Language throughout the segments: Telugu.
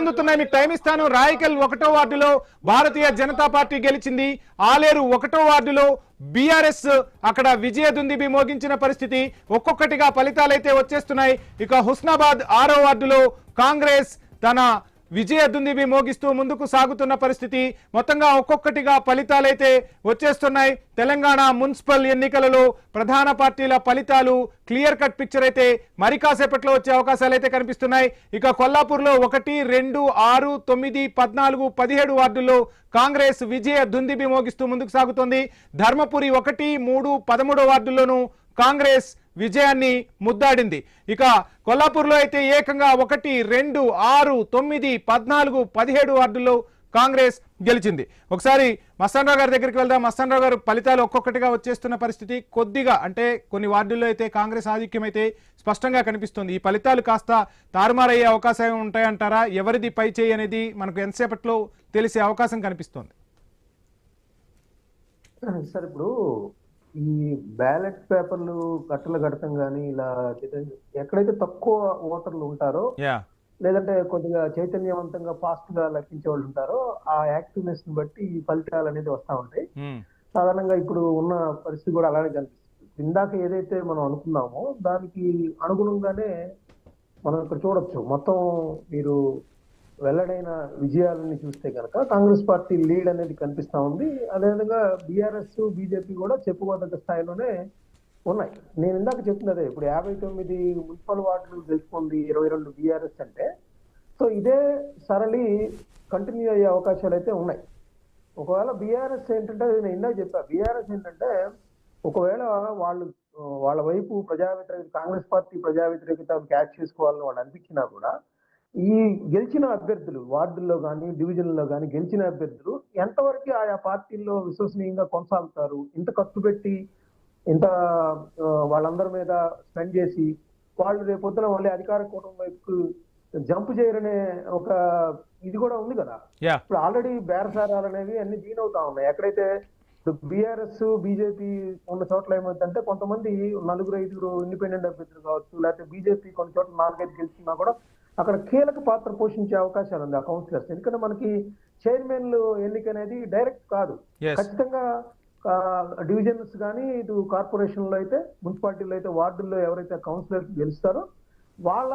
అందుతున్నాయి. మీకు టైం ఇస్తాను. రాయకల్ 1వ వార్డులో భారతీయ జనతా పార్టీ గెలిచింది. ఆలేరు 1వ వార్డులో బీఆర్ఎస్ అక్కడ విజయ దుందిబి మోగించిన పరిస్థితి. ఒక్కొక్కటిగా ఫలితాలైతే వచ్చేస్తున్నాయి. ఇక హుస్నాబాద్ 6వ వార్డులో కాంగ్రెస్ తన విజయ దుందిబి మోగిస్తూ ముందుకు సాగుతున్న పరిస్థితి. మొత్తంగా ఒక్కొక్కటిగా ఫలితాలైతే వచ్చేస్తున్నాయి. తెలంగాణ మున్సిపల్ ఎన్నికలలో ప్రధాన పార్టీల ఫలితాలు క్లియర్ కట్ పిక్చర్ అయితే మరి కాసేపట్లో వచ్చే అవకాశాలు అయితే కనిపిస్తున్నాయి. ఇక కొల్లాపూర్లో 1, 2, 6, 9, 14, 17 వార్డుల్లో కాంగ్రెస్ విజయ దుందిబి మోగిస్తూ ముందుకు సాగుతోంది. ధర్మపురి 1, 3, 13 వార్డుల్లోనూ కాంగ్రెస్ విజయాన్ని ముద్దాడింది. ఇక కొల్లాపూర్లో అయితే ఏకంగా 1, 2, 6, 9, 14, 17 వార్డుల్లో కాంగ్రెస్ గెలిచింది. ఒకసారి మస్తాన్రావు గారి దగ్గరికి వెళ్దాం. మస్తాన్రావు గారు, ఫలితాలు ఒక్కొక్కటిగా వచ్చేస్తున్న పరిస్థితి. కొద్దిగా అంటే కొన్ని వార్డుల్లో అయితే కాంగ్రెస్ ఆధిక్యం అయితే స్పష్టంగా కనిపిస్తుంది. ఈ ఫలితాలు కాస్త తారుమారయ్యే అవకాశం ఉంటాయంటారా? ఎవరిది పై చేయి అనేది మనకు ఎంతసేపట్లో తెలిసే అవకాశం కనిపిస్తోంది? సార్, ఇప్పుడు ఈ బ్యాలెట్ పేపర్లు కట్టలు కడతాం కానీ ఇలా ఎక్కడైతే తక్కువ ఓటర్లు ఉంటారో లేదంటే కొద్దిగా చైతన్యవంతంగా ఫాస్ట్ గా లెక్కించే వాళ్ళు ఉంటారో ఆ యాక్టివ్నెస్ ని బట్టి ఈ ఫలితాలు అనేది వస్తా ఉంటాయి. సాధారణంగా ఇప్పుడు ఉన్న పరిస్థితి కూడా అలానే కనిపిస్తుంది. ఇందాక ఏదైతే మనం అనుకున్నామో దానికి అనుగుణంగానే మనం ఇక్కడ చూడొచ్చు. మొత్తం మీరు వెల్లడైన విజయాలని చూస్తే కనుక కాంగ్రెస్ పార్టీ లీడ్ అనేది కనిపిస్తా ఉంది. అదేవిధంగా బీఆర్ఎస్, బీజేపీ కూడా చెప్పుకోదగ్గ స్థాయిలోనే ఉన్నాయి. నేను ఇందాక చెప్తున్నదే, ఇప్పుడు 59 మున్సిపల్ వార్డులు గెలుచుకుంది, 22 బీఆర్ఎస్ అంటే, సో ఇదే సరళి కంటిన్యూ అయ్యే అవకాశాలు అయితే ఉన్నాయి. ఒకవేళ బీఆర్ఎస్ ఏంటంటే, నేను ఇందాక చెప్పా, బీఆర్ఎస్ ఏంటంటే ఒకవేళ వాళ్ళ వైపు ప్రజా వ్యతిరేకత, కాంగ్రెస్ పార్టీ ప్రజా వ్యతిరేకత క్యాచ్ చేసుకోవాలని వాళ్ళు అనిపించినా కూడా ఈ గెలిచిన అభ్యర్థులు వార్డుల్లో కానీ డివిజన్లో కానీ గెలిచిన అభ్యర్థులు ఎంతవరకు ఆయా పార్టీల్లో విశ్వసనీయంగా కొనసాగుతారు, ఇంత ఖర్చు పెట్టి ఇంత వాళ్ళందరి మీద స్పెండ్ చేసి వాళ్ళు రేపొద్దున మళ్ళీ అధికార కూటమి వైపు జంప్ చేయరనే ఒక ఇది కూడా ఉంది కదా. ఇప్పుడు ఆల్రెడీ బేరసారాలు అనేవి అన్ని దీనవుతా ఉన్నాయి. ఎక్కడైతే బీఆర్ఎస్, బీజేపీ ఉన్న చోట్ల ఏమవుతుందంటే కొంతమంది 4, 5 ఇండిపెండెంట్ అభ్యర్థులు కావచ్చు, లేకపోతే బీజేపీ కొన్ని చోట్ల 4, 5 గెలిచినా కూడా అక్కడ కీలక పాత్ర పోషించే అవకాశాలు ఉంది ఆ కౌన్సిలర్స్. ఎందుకంటే మనకి చైర్మన్లు ఎన్నిక అనేది డైరెక్ట్ కాదు, ఖచ్చితంగా డివిజన్స్ కానీ ఇటు కార్పొరేషన్లో అయితే, మున్సిపాలిటీలో అయితే, వార్డుల్లో ఎవరైతే కౌన్సిలర్స్ గెలుస్తారో వాళ్ళ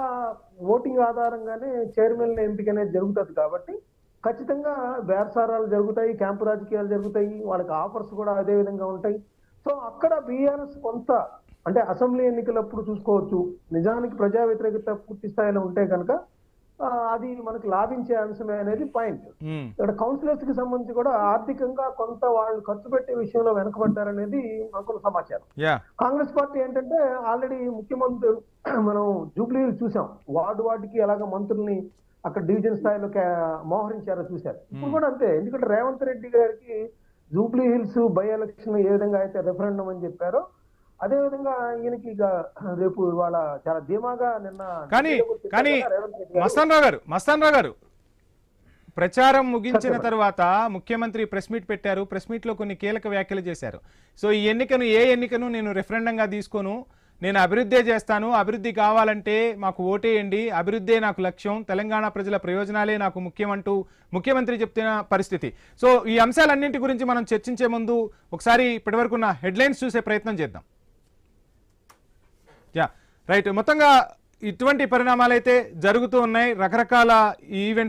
ఓటింగ్ ఆధారంగానే చైర్మన్ ఎంపిక అనేది జరుగుతుంది. కాబట్టి ఖచ్చితంగా బేరసారాలు జరుగుతాయి, క్యాంపు రాజకీయాలు జరుగుతాయి, వాళ్ళకి ఆఫర్స్ కూడా అదే విధంగా ఉంటాయి. సో అక్కడ బీఆర్ఎస్ కొంత అంటే అసెంబ్లీ ఎన్నికలప్పుడు చూసుకోవచ్చు, నిజానికి ప్రజా వ్యతిరేకత పూర్తి స్థాయిలో ఉంటే కనుక అది మనకు లాభించే అంశమే అనేది పాయింట్. ఇక్కడ కౌన్సిలర్స్ కి సంబంధించి కూడా ఆర్థికంగా కొంత వాళ్ళు ఖర్చు పెట్టే విషయంలో వెనకబడ్డారనేది మనకు సమాచారం. కాంగ్రెస్ పార్టీ ఏంటంటే ఆల్రెడీ ముఖ్యమంత్రి మనం జూబ్లీ చూసాం, వార్డుకి ఎలాగ మంత్రుల్ని అక్కడ డివిజన్ స్థాయిలో మోహరించారో చూశారు. ఇప్పుడు కూడా అంతే. ఎందుకంటే రేవంత్ రెడ్డి గారికి జూబ్లీ హిల్స్ బై ఎలక్షన్ ఏ విధంగా అయితే రెఫరెండం అని చెప్పారో అదే విధంగా ఈయనకి ఇక రేపు ఇవాళ చాలా ధీమాగా నిన్న కానీ మస్తాన్రావు గారు ప్రచారం ముగించిన తర్వాత ముఖ్యమంత్రి ప్రెస్ మీట్ పెట్టారు. ప్రెస్ మీట్ లో కొన్ని కీలక వ్యాఖ్యలు చేశారు. సో ఈ ఎన్నికను నేను రెఫరెండంగా తీసుకోను, నేను అభివృద్ధి చేస్తాను, అభివృద్ధి కావాలంటే మాకు ఓటేయండి, అభివృద్ధే నాకు లక్ష్యం, తెలంగాణ ప్రజల ప్రయోజనాలే నాకు ముఖ్యమంటూ ముఖ్యమంత్రి చెప్తున్న పరిస్థితి. సో ఈ అంశాలన్నింటి గురించి మనం చర్చించే ముందు ఒకసారి ఇప్పటివరకున్న హెడ్లైన్స్ చూసే ప్రయత్నం చేద్దాం. రైట్, మొత్తంగా ఇటువంటి పరిణామాలు అయితే జరుగుతూ ఉన్నాయి. రకరకాల ఈవెంట్స్